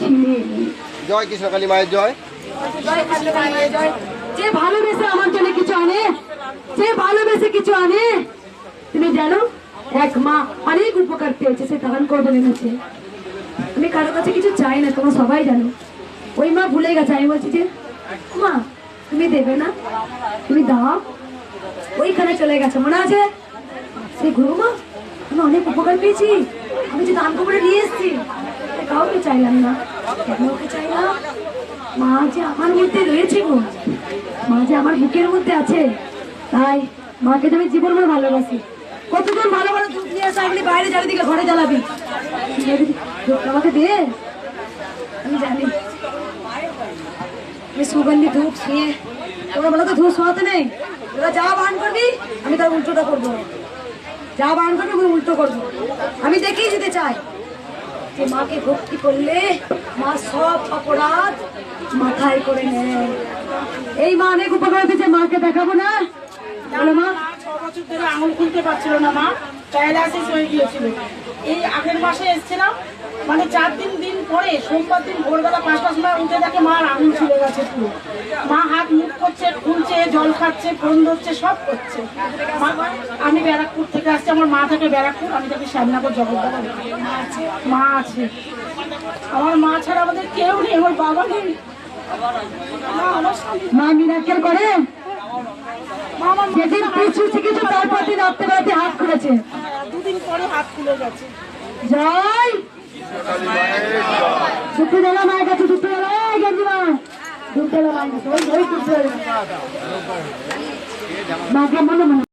ছিঁড়ে নি। জয় কৃষ্ণকালী মায়ের জয়। জয় কৃষ্ণকালী মায়ের জয়। যে ভালোবেসে আমার জন্য কিছু আনে, যে ভালোবেসে কিছু আনে, তুমি জানো এক মা অনেক উপকার পেয়েছে, সে দান করবে এনেছে। আমি কারো কাছে কিছু চাই না, তোমরা সবাই জানো। ওই মা ভুলে গেছে, আমি বলছি যে মা তুমি দেবে না, তুমি দাও, ওইখানে চলে গেছে, মনে আছে? সেই গুরু মা আমি অনেক উপকার পেয়েছি, আমি যে দান করে নিয়ে এসছি, কাউকে চাইলাম না, কাউকে চাইলাম। মা যে আমার মধ্যে রয়েছে গো, মা যে আমার বুকের মধ্যে আছে, তাই মাকে তো আমি জীবন ভর ভালোবাসি। কতজন ভালো ভালো দুধ নিয়ে আসা, এগুলি বাইরে চারিদিকে ঘরে জ্বালাবি, আমাকে দে। আমি জানি আমি সুগন্ধি ধূপ শুয়ে, তোমরা বলো তো ধূপ শোয়াতে নেই, তোরা যা বান করবি আমি তার উল্টোটা করবো, যা বান করবি আমি উল্টো করবো। আমি দেখেই যেতে চাই যে মাকে ভক্তি করলে মা সব অপরাধ মাথায় করে নেয়। এই মা অনেক উপকার হয়েছে, মাকে দেখাবো না? বলো মা। 6 বছর ধরে আঙুল খুলতে পারছিল না মা, প্যারালাইসিস হয়ে গিয়েছিল। এই আগের মাসে এসেছিলাম, মানে 4 দিন পরে সোমবার দিন ভোরবেলা 5টার সময় উঠে দেখে মার আঙুল ছিঁড়ে গেছে পুরো। মা হাত মুখ করছে, খুলছে, জল খাচ্ছে, ফোন ধরছে, সব করছে। আমি ব্যারাকপুর থেকে আসছি, আমার মা থাকে ব্যারাকপুর, আমি তাকে শ্যামনগর জগদ্দলা। মা আছে, আমার মা ছাড়া আমাদের কেউ নেই, আমার বাবা নেই। মা মিরাকেল করে, যেদিন পিছু শিখেছে তারপর দিন রাত্রে হাত খুলেছে, 2 দিন পরে হাত খুলে গেছে। জয় দুপুরবেলা মায়ের কাছে, দুপুরবেলা গেছিমা, দুপুরবেলা মায়ের কাছে, ওই দুপুরবেলা মাকে মনে মনে